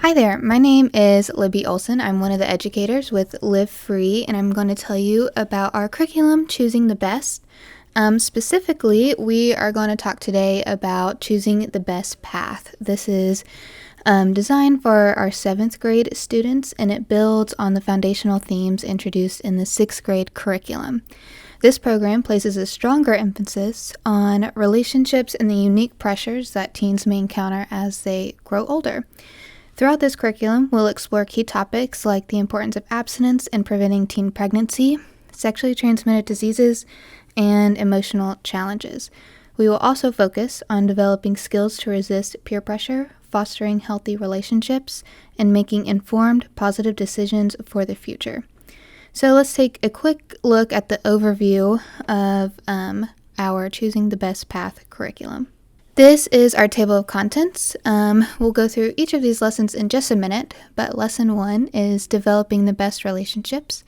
Hi there, my name is Libby Olson. I'm one of the educators with Live Free, and I'm going to tell you about our curriculum, Choosing the Best. Specifically, we are going to talk today about choosing the best path. This is designed for our 7th grade students, and it builds on the foundational themes introduced in the 6th grade curriculum. This program places a stronger emphasis on relationships and the unique pressures that teens may encounter as they grow older. Throughout this curriculum, we'll explore key topics like the importance of abstinence in preventing teen pregnancy, sexually transmitted diseases, and emotional challenges. We will also focus on developing skills to resist peer pressure, fostering healthy relationships, and making informed, positive decisions for the future. So let's take a quick look at the overview of our Choosing the Best Path curriculum. This is our table of contents. We'll go through each of these lessons in just a minute, but Lesson 1 is developing the best relationships.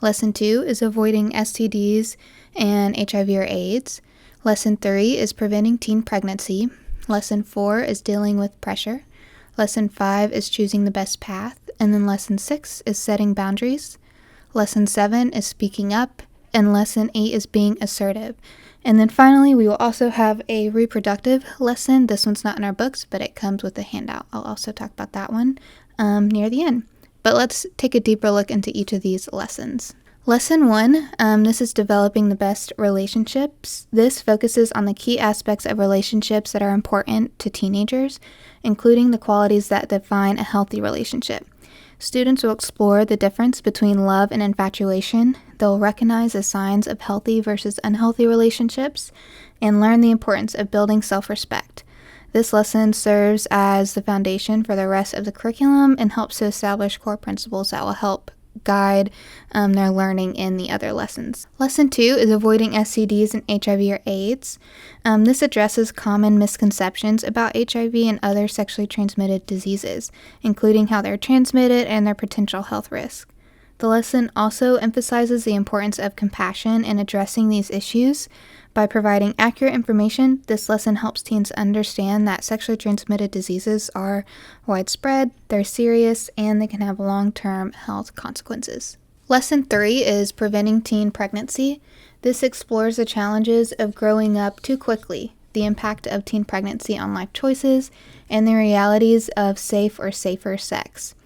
Lesson 2 is avoiding STDs and HIV or AIDS. Lesson 3 is preventing teen pregnancy. Lesson 4 is dealing with pressure. Lesson 5 is choosing the best path. And then Lesson 6 is setting boundaries. Lesson 7 is speaking up. And Lesson 8 is being assertive. And then finally, we will also have a reproductive lesson. This one's not in our books, but it comes with a handout. I'll also talk about that one near the end. But let's take a deeper look into each of these lessons. Lesson 1, this is developing the best relationships. This focuses on the key aspects of relationships that are important to teenagers, including the qualities that define a healthy relationship. Students will explore the difference between love and infatuation. They'll recognize the signs of healthy versus unhealthy relationships and learn the importance of building self-respect. This lesson serves as the foundation for the rest of the curriculum and helps to establish core principles that will help guide their learning in the other lessons. Lesson 2 is avoiding STDs and HIV or AIDS. This addresses common misconceptions about HIV and other sexually transmitted diseases, including how they're transmitted and their potential health risk. The lesson also emphasizes the importance of compassion in addressing these issues. By providing accurate information, this lesson helps teens understand that sexually transmitted diseases are widespread, they're serious, and they can have long-term health consequences. Lesson 3 is preventing teen pregnancy. This explores the challenges of growing up too quickly, the impact of teen pregnancy on life choices, and the realities of safe or safer sex.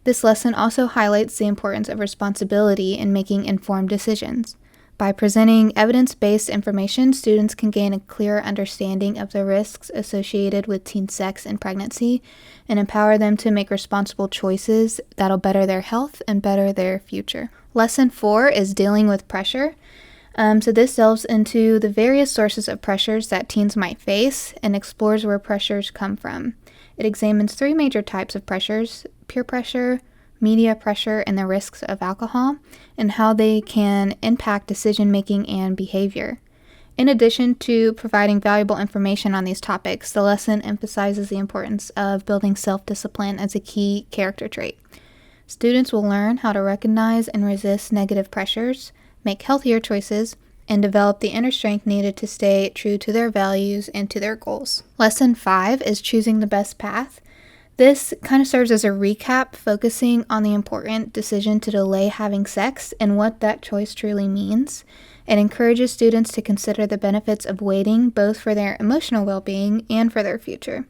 This lesson also highlights the importance of responsibility in making informed decisions. By presenting evidence-based information, students can gain a clearer understanding of the risks associated with teen sex and pregnancy and empower them to make responsible choices that'll better their health and better their future. Lesson 4 is dealing with pressure. So this delves into the various sources of pressures that teens might face and explores where pressures come from. It examines 3 major types of pressures: peer pressure, media pressure, and the risks of alcohol, and how they can impact decision-making and behavior. In addition to providing valuable information on these topics, the lesson emphasizes the importance of building self-discipline as a key character trait. Students will learn how to recognize and resist negative pressures, make healthier choices, and develop the inner strength needed to stay true to their values and to their goals. Lesson 5 is choosing the best path. This kind of serves as a recap, focusing on the important decision to delay having sex and what that choice truly means. It encourages students to consider the benefits of waiting, both for their emotional well-being and for their future.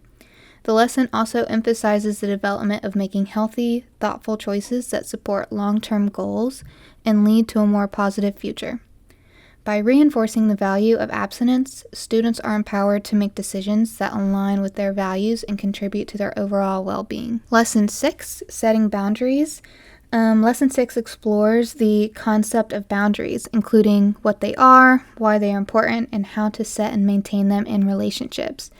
The lesson also emphasizes the development of making healthy, thoughtful choices that support long-term goals and lead to a more positive future. By reinforcing the value of abstinence, students are empowered to make decisions that align with their values and contribute to their overall well-being. Lesson 6, setting boundaries. Lesson 6 explores the concept of boundaries, including what they are, why they are important, and how to set and maintain them in relationships.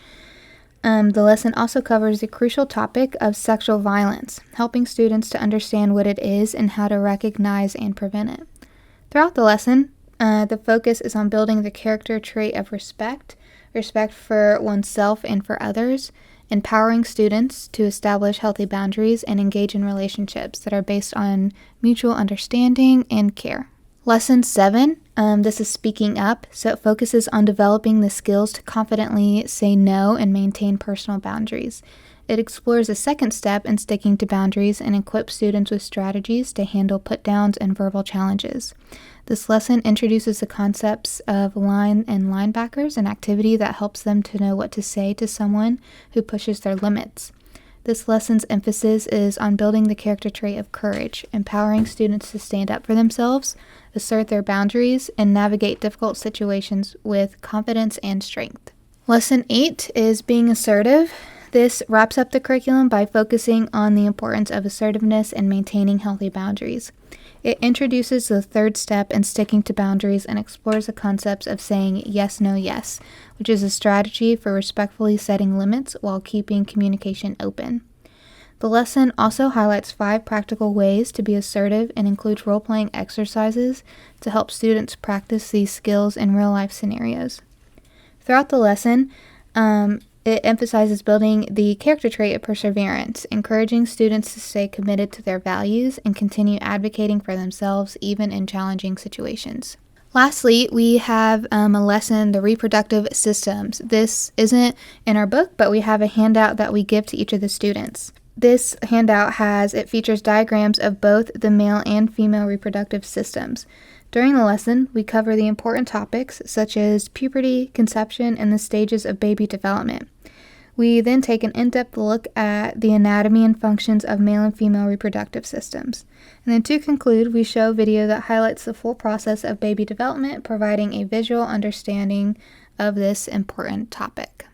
The lesson also covers the crucial topic of sexual violence, helping students to understand what it is and how to recognize and prevent it. Throughout the lesson, the focus is on building the character trait of respect for oneself and for others, empowering students to establish healthy boundaries and engage in relationships that are based on mutual understanding and care. Lesson 7, this is speaking up, so it focuses on developing the skills to confidently say no and maintain personal boundaries. it explores the second step in sticking to boundaries and equips students with strategies to handle put-downs and verbal challenges. This lesson introduces the concepts of line and linebackers, an activity that helps them to know what to say to someone who pushes their limits. This lesson's emphasis is on building the character trait of courage, empowering students to stand up for themselves, assert their boundaries, and navigate difficult situations with confidence and strength. Lesson 8 is being assertive. This wraps up the curriculum by focusing on the importance of assertiveness and maintaining healthy boundaries. It introduces the third step in sticking to boundaries and explores the concepts of saying yes, no, yes, which is a strategy for respectfully setting limits while keeping communication open. The lesson also highlights 5 practical ways to be assertive and includes role-playing exercises to help students practice these skills in real-life scenarios. Throughout the lesson, it emphasizes building the character trait of perseverance, encouraging students to stay committed to their values and continue advocating for themselves even in challenging situations. Lastly, we have a lesson, the reproductive systems. This isn't in our book, but we have a handout that we give to each of the students. This handout features diagrams of both the male and female reproductive systems. During the lesson, we cover the important topics such as puberty, conception, and the stages of baby development. We then take an in-depth look at the anatomy and functions of male and female reproductive systems. And then to conclude, we show video that highlights the full process of baby development, providing a visual understanding of this important topic.